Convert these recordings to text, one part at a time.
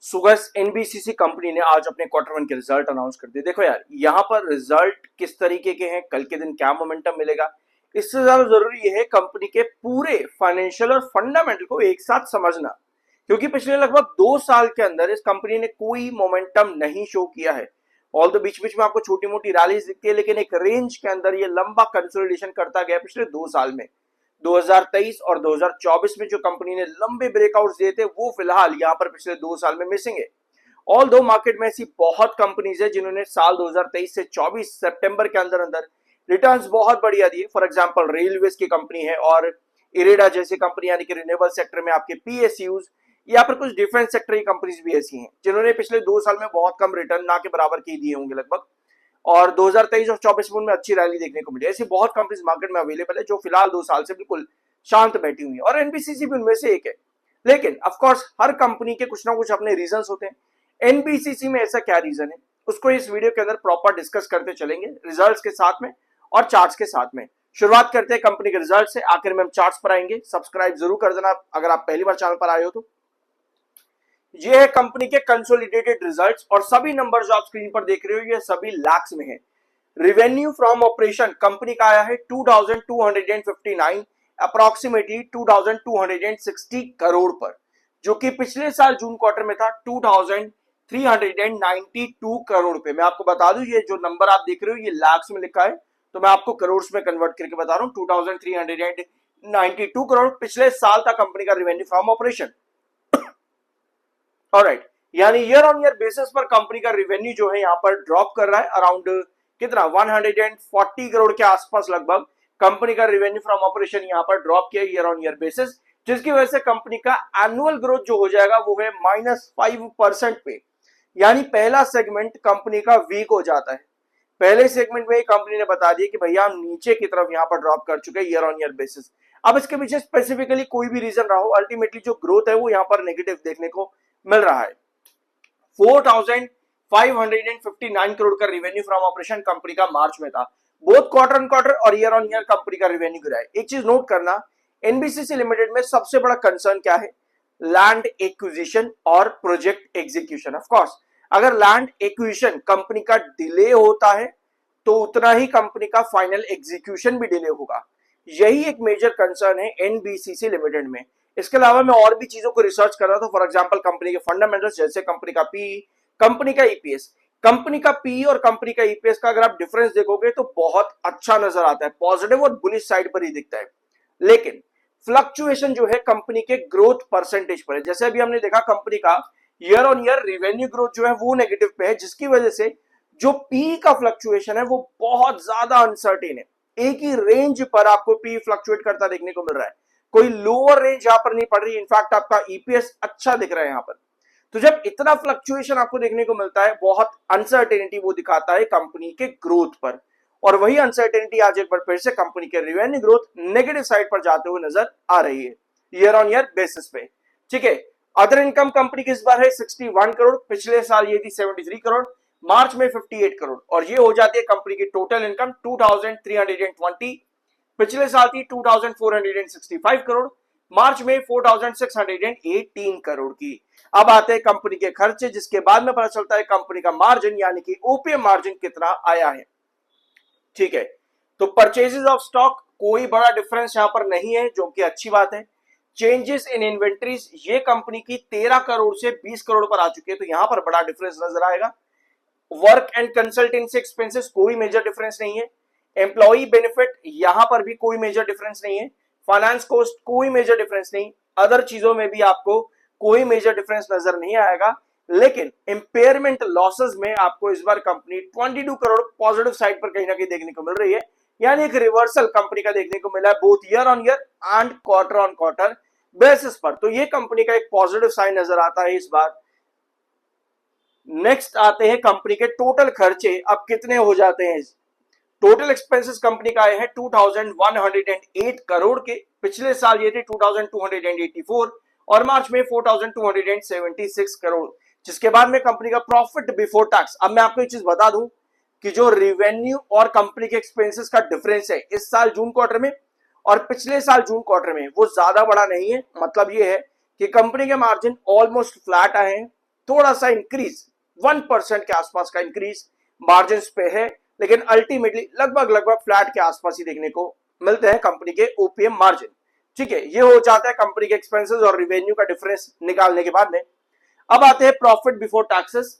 सुगस NBCC company ने आज अपने क्वार्टर वन के रिजल्ट अनाउंस कर दिए। देखो यार, यहाँ पर रिजल्ट किस तरीके के हैं, कल के दिन क्या मोमेंटम मिलेगा, इससे ज्यादा जरूरी ये है कंपनी के पूरे फाइनेंशियल और फंडामेंटल को एक साथ समझना। क्योंकि पिछले लगभग 2 साल के अंदर इस कंपनी ने कोई मोमेंटम नहीं शो किया है। ऑल द बीच बीच में आपको छोटी मोटी रैलीज दिखती है, लेकिन एक रेंज के अंदर ये लंबा कंसोलिडेशन करता गया पिछले 2 साल में। 2023 और 2024 में जो कंपनी ने लंबे ब्रेकआउट्स दिए थे, वो फिलहाल यहाँ पर पिछले 2 साल में मिसिंग है। ऑल दो मार्केट में ऐसी बहुत कंपनीज है जिन्होंने साल 2023 से 24 सितंबर के अंदर अंदर रिटर्न्स बहुत बढ़िया दिए। फॉर एग्जांपल रेलवेज की कंपनी है और इरेडा जैसी कंपनी, यानी कि रिन्यूएबल सेक्टर में आपके पीएसयूज, या फिर कुछ डिफेंस सेक्टर की कंपनीज भी ऐसी हैं जिन्होंने पिछले 2 साल में बहुत कम रिटर्न, ना के बराबर के दिए होंगे लगभग, और 2023 और 24 में उनमें अच्छी रैली देखने को मिली। ऐसी बहुत कंपनीज मार्केट में अवेलेबल है जो फिलहाल 2 साल से बिल्कुल शांत बैठी हुई है, और एनबीसीसी भी उनमें से एक है। लेकिन ऑफ कोर्स हर कंपनी के कुछ ना कुछ अपने रीजंस होते हैं। एनबीसीसी में ऐसा क्या रीजन है, उसको इस वीडियो के अंदर प्रॉपर डिस्कस करते चलेंगे, रिजल्ट्स के साथ में और चार्ट्स के साथ में। शुरुआत करते हैं कंपनी के रिजल्ट से, आखिर में हम चार्ट्स पर आएंगे। सब्सक्राइब जरूर कर देना अगर आप पहली बार चैनल पर आए हो तो। ये है कंपनी के कंसोलिडेटेड रिजल्ट्स, और सभी नंबर जो आप स्क्रीन पर देख रहे हो ये सभी लैक्स में है। रेवेन्यू फ्रॉम ऑपरेशन कंपनी का आया है 2259, अप्रोक्सीमेटली 2260 करोड़ पर, जो कि पिछले साल जून क्वार्टर में था 2392 करोड़ पे। मैं आपको बता दूं, ये जो नंबर आप देख रहे हो ये लाख्स में लिखा है, तो मैं आपको करोड़ में कन्वर्ट करके बता रहा हूं। 2392 करोड़ पिछले साल था कंपनी का रेवेन्यू फ्रॉम ऑपरेशन। ऑलराइट, यानी ईयर ऑन ईयर बेसिस पर कंपनी का रेवेन्यू जो है यहाँ पर ड्रॉप कर रहा है अराउंड कितना 140 करोड़ के आसपास लगभग कंपनी का रेवेन्यू फ्रॉम ऑपरेशन यहाँ पर ड्रॉप किया ईयर ऑन ईयर बेसिस, जिसकी वजह से कंपनी का एनुअल ग्रोथ जो हो जाएगा वो है -5% पे। यानी पहला सेगमेंट कंपनी का वीक हो जाता है। पहले सेगमेंट में कंपनी ने बता दिया कि भैया हम नीचे की तरफ यहाँ पर ड्रॉप कर चुके हैं ईयर ऑन ईयर बेसिस। अब इसके पीछे स्पेसिफिकली कोई भी रीजन रहा हो, अल्टीमेटली जो ग्रोथ है वो यहाँ पर नेगेटिव देखने को मिल रहा है। 4559 करोड़ का रेवेन्यू फ्रॉम ऑपरेशन कंपनी का मार्च में था। बोथ क्वार्टर ऑन क्वार्टर और ईयर ऑन ईयर कंपनी का रेवेन्यू गिरा है। एक चीज नोट करना, एनबीसीसी लिमिटेड में सबसे बड़ा कंसर्न क्या है? लैंड एक्विजिशन और प्रोजेक्ट एग्जीक्यूशन। ऑफ कोर्स अगर लैंड एक्विजिशन कंपनी का डिले होता है तो उतना ही कंपनी का फाइनल एग्जीक्यूशन भी डिले होगा। यही एक मेजर कंसर्न है एनबीसीसी लिमिटेड में। इसके अलावा मैं और भी चीजों को रिसर्च कर रहा था, फॉर एग्जांपल कंपनी के फंडामेंटल्स, जैसे कंपनी का पी, कंपनी का ईपीएस। कंपनी का पी और कंपनी का ईपीएस का अगर आप डिफरेंस देखोगे तो बहुत अच्छा नजर आता है, पॉजिटिव और बुलिश साइड पर ही दिखता है। लेकिन फ्लक्चुएशन जो है कंपनी के ग्रोथ परसेंटेज पर है। जैसे अभी हमने देखा कंपनी का year on year revenue growth जो है वो नेगेटिव पे है, जिसकी वजह से जो पी का फ्लक्चुएशन है वो बहुत ज्यादा अनसर्टेन है। एक ही रेंज पर आपको पी फ्लक्चुएट करता देखने को मिल रहा है, कोई लोअर रेंज यहां पर नहीं पड़ रही। इनफैक्ट आपका ईपीएस अच्छा दिख रहा है यहां पर। तो जब इतना फ्लक्चुएशन आपको देखने को मिलता है, बहुत अनसर्टेनिटी वो दिखाता है कंपनी के ग्रोथ पर, और वही अनसर्टेनिटी आज एक बार फिर से कंपनी के रेवेन्यू ग्रोथ नेगेटिव साइड पर जाते हुए नजर आ रही है ईयर ऑन ईयर बेसिस पे। ठीक है, अदर इनकम कंपनी की इस बार है 61 करोड़, पिछले साल ये थी 73 करोड़, मार्च में 58 करोड़, और ये हो जाती है कंपनी की टोटल इनकम 2320, पिछले साल थी 2465 करोड़, मार्च में 4618 करोड़ की। अब आते हैं कंपनी के खर्चे, जिसके बाद में पता चलता है कंपनी का मार्जिन यानी कि ओपीएम मार्जिन कितना आया है। ठीक है, तो परचेजेस ऑफ स्टॉक कोई बड़ा डिफरेंस यहां पर नहीं है, जो कि अच्छी बात है। चेंजेस इन इन्वेंट्रीज ये कंपनी की 13 करोड़ से 20 करोड़ पर आ चुकी है, तो यहां पर बड़ा डिफरेंस नजर आएगा। वर्क एंड कंसल्टेंसी एक्सपेंसेस कोई मेजर डिफरेंस नहीं है। एम्प्लॉई बेनिफिट यहां पर भी कोई मेजर डिफरेंस नहीं है। फाइनेंस कॉस्ट कोई मेजर डिफरेंस नहीं। अदर चीजों में भी आपको कोई मेजर डिफरेंस नजर नहीं आएगा। लेकिन इंपेयरमेंट लॉसेस में आपको इस बार कंपनी 22 करोड़ पॉजिटिव साइड पर कहीं ना कहीं देखने को मिल रही है, यानी एक रिवर्सल कंपनी का देखने को मिला है both year on year and quarter on quarter basis पर। तो ये कंपनी का एक पॉजिटिव साइन नजर आता है इस बार। नेक्स्ट आते हैं कंपनी के टोटल खर्चे अब कितने हो जाते हैं। टोटल एक्सपेंसेस कंपनी का आए हैं 2108 करोड़ के, पिछले साल ये थे 2284, और मार्च में 4276 करोड़, जिसके बाद में कंपनी का प्रॉफिट बिफोर टैक्स। अब मैं आपको एक चीज बता दूं कि जो रेवेन्यू और कंपनी के एक्सपेंसेस का डिफरेंस है इस साल जून क्वार्टर में और पिछले साल जून क्वार्टर में, वो ज्यादा बड़ा नहीं है। मतलब ये है कि कंपनी के मार्जिन ऑलमोस्ट फ्लैट आए हैं, थोड़ा सा इंक्रीज 1% के आसपास का इंक्रीज मार्जिन पे है, लेकिन अल्टीमेटली लगभग फ्लैट के आसपास ही देखने को मिलते हैं कंपनी के ओपीएम मार्जिन। ठीक है, ये हो जाता है कंपनी के एक्सपेंसेस और रिवेन्यू का डिफरेंस निकालने के बाद में। अब आते हैं प्रॉफिट बिफोर टैक्सेस।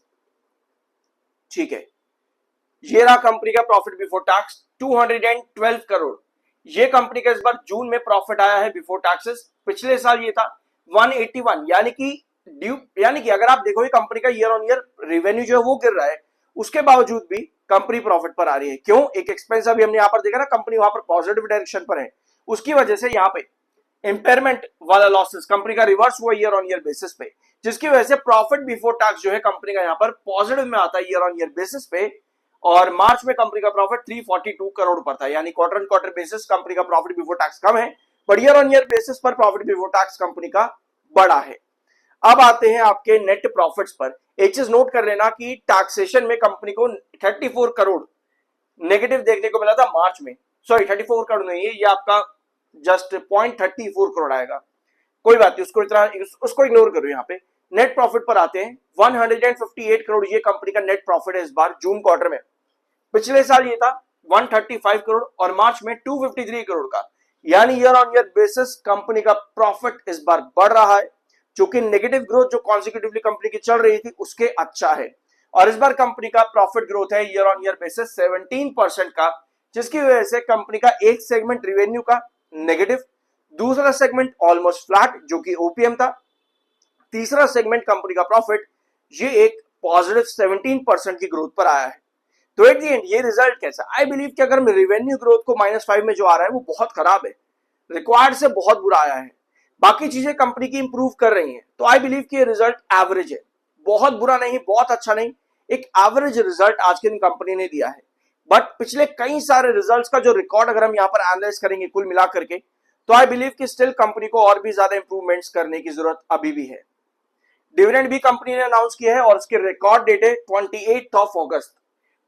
ठीक है, ये रहा कंपनी का प्रॉफिट बिफोर टैक्स 212 करोड़। ये कंपनी का इस बार जून में प्रॉफिट आया है बिफोर टैक्सेस। पिछले साल ये था 181, यानी कि अगर आप देखोगे कंपनी का ईयर ऑन ईयर रेवेन्यू जो है वो गिर रहा है, उसके बावजूद भी कंपनी प्रॉफिट पर आ रही है। क्यों? एक एक्सपेंस अभी हमने यहां पर देखा ना, कंपनी वहां पर पॉजिटिव डायरेक्शन पर है, उसकी वजह से यहाँ पे इंपेयरमेंट वाला लॉसेस कंपनी का रिवर्स हुआ ईयर ऑन ईयर बेसिस पे, जिसकी वजह से प्रॉफिट बिफोर टैक्स जो है कंपनी का यहाँ पर पॉजिटिव में आता है ईयर ऑन ईयर बेसिस पे। और मार्च में कंपनी का प्रॉफिट 342 करोड़ पर था, यानी quarter on quarter basis company का प्रॉफिट बिफोर टैक्स कम है, but year on year basis पर प्रॉफिट बिफोर टैक्स कंपनी का बड़ा है। अब आते हैं आपके नेट प्रॉफिट्स पर। एक चीज नोट कर लेना कि टैक्सेशन में कंपनी को 34 करोड़ नेगेटिव देखने को मिला था मार्च में। सॉरी 34 करोड़ नहीं है, ये आपका जस्ट 0.34 करोड़ आएगा, कोई बात नहीं, उसको इग्नोर करो। यहाँ पे नेट प्रॉफिट पर आते हैं, 158 करोड़ ये कंपनी का नेट प्रॉफिट है इस बार जून क्वार्टर में। पिछले साल ये था 135 करोड़ और मार्च में 253 करोड़ का, यानी year on year basis company का प्रॉफिट इस बार बढ़ रहा है, जो कि नेगेटिव ग्रोथ जो कॉन्सिक्यूटिवली कंपनी की चल रही थी उसके अच्छा है। और इस बार कंपनी का प्रॉफिट ग्रोथ है ईयर ऑन ईयर बेसिस 17% का, जिसकी वजह से कंपनी का एक सेगमेंट रिवेन्यू का नेगेटिव, दूसरा सेगमेंट ऑलमोस्ट फ्लैट जो कि ओपीएम था, तीसरा सेगमेंट कंपनी का प्रॉफिट ये एक पॉजिटिव 17% की ग्रोथ पर आया है। तो एट द एंड ये रिजल्ट कैसा? आई बिलीव कि अगर रेवेन्यू ग्रोथ को -5 में जो आ रहा है वो बहुत खराब है, रिक्वायर्ड से बहुत बुरा आया है, बाकी चीजें कंपनी की इंप्रूव कर रही हैं, तो आई बिलीव कि ये रिजल्ट एवरेज है, बहुत बुरा नहीं, बहुत अच्छा नहीं, एक एवरेज रिजल्ट आज के दिन कंपनी ने दिया है। बट पिछले कई सारे रिजल्ट्स का जो रिकॉर्ड अगर हम यहाँ पर एनालाइज करेंगे कुल मिला करके, तो आई बिलीव कि स्टिल कंपनी को और भी ज्यादा इंप्रूवमेंट्स करने की जरूरत अभी भी है। डिविडेंड भी कंपनी ने अनाउंस किया है और उसके रिकॉर्ड डेट है 28 अगस्त।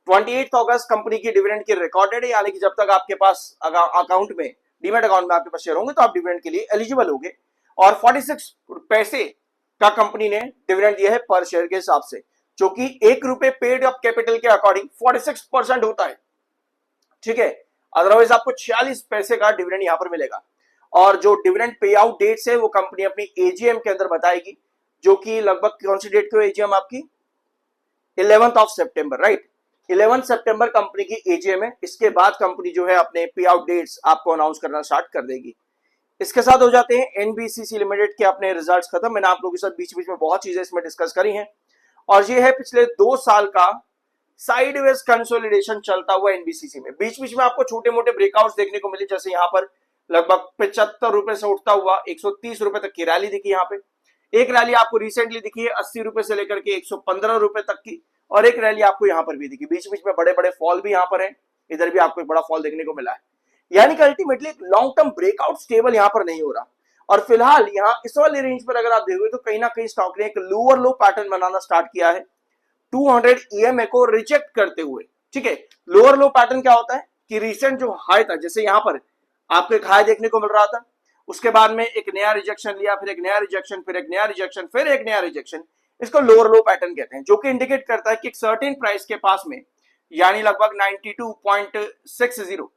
28 अगस्त कंपनी की डिविडेंड की रिकॉर्ड डेट है, यानी कि जब तक आपके पास अकाउंट में, डीमेट अकाउंट में आपके पास शेयर होंगे तो आप डिविडेंड के लिए एलिजिबल होंगे। और 46 पैसे का कंपनी ने डिविडेंड दिया है पर शेयर के हिसाब से, जो कि 1 रुपए पेड अप कैपिटल के अकॉर्डिंग 46% होता है। ठीक है, अदरवाइज आपको 46 पैसे का डिविडेंड यहां पर मिलेगा। और जो डिविडेंड पे आउट डेट्स है वो कंपनी अपनी एजीएम के अंदर बताएगी, जो कि लगभग कौन सी डेट को एजीएम आपकी 11 सितंबर, राइट, 11 सितंबर कंपनी की एजीएम है। इसके बाद कंपनी जो है अपने पे आउट डेट्स आपको अनाउंस करना स्टार्ट कर देगी। इसके साथ हो जाते हैं एनबीसीसी लिमिटेड के अपने रिजल्ट्स खत्म। मैंने आप लोगों के साथ बीच बीच में बहुत चीजें इसमें डिस्कस करी हैं, और ये है पिछले 2 साल का साइडवेज कंसोलिडेशन चलता हुआ एनबीसीसी में। बीच बीच में आपको छोटे मोटे ब्रेकआउट्स देखने को मिले, जैसे यहाँ पर लगभग 75 रुपए से उठता हुआ 130 रुपए तक की रैली दिखी। यहाँ पे एक रैली आपको रिसेंटली दिखी है 80 रुपए से लेकर के 115 रुपए तक की, और एक रैली आपको यहाँ पर भी दिखी। बीच बीच में बड़े बड़े फॉल भी यहाँ पर है, इधर भी आपको एक बड़ा फॉल देखने को मिला है, यानी कि अल्टीमेटली एक लॉन्ग टर्म ब्रेकआउट स्टेबल यहाँ पर नहीं हो रहा। और फिलहाल यहाँ इस वाले रेंज पर अगर आप देखोगे तो कहीं ना कहीं स्टॉक ने एक लोअर लो पैटर्न बनाना स्टार्ट किया है 200 ईएमए को रिजेक्ट करते हुए। ठीक है, लोअर लो पैटर्न क्या होता है कि रिसेंट जो हाई था, जैसे यहाँ पर आपको एक हाई देखने को मिल रहा था, उसके बाद में एक नया रिजेक्शन लिया, फिर एक नया रिजेक्शन, फिर एक नया रिजेक्शन, फिर एक नया रिजेक्शन, इसको लोअर लो पैटर्न कहते हैं, जो कि इंडिकेट करता है कि एक सर्टेन प्राइस के पास में, यानी लगभग 92.60,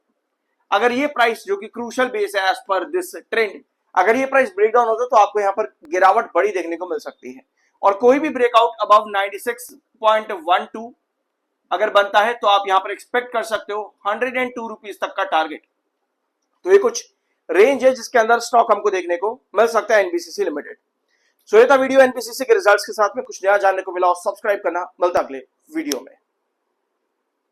अगर ये प्राइस जो कि क्रूशल बेस है एज पर दिस ट्रेंड, अगर ये प्राइस ब्रेक डाउन होता तो आपको यहाँ पर गिरावट बड़ी देखने को मिल सकती है। और कोई भी ब्रेकआउट अबव 96.12 अगर बनता है तो आप यहाँ पर एक्सपेक्ट कर सकते हो 102 रुपीज तक का टारगेट। तो ये कुछ रेंज है जिसके अंदर स्टॉक हमको देखने को मिल सकता है एनबीसीसी लिमिटेड। सो ये था वीडियो एनबीसीसी के रिजल्ट्स के साथ में, कुछ नया जानने को मिला और सब्सक्राइब करना, मिलता अगले वीडियो में।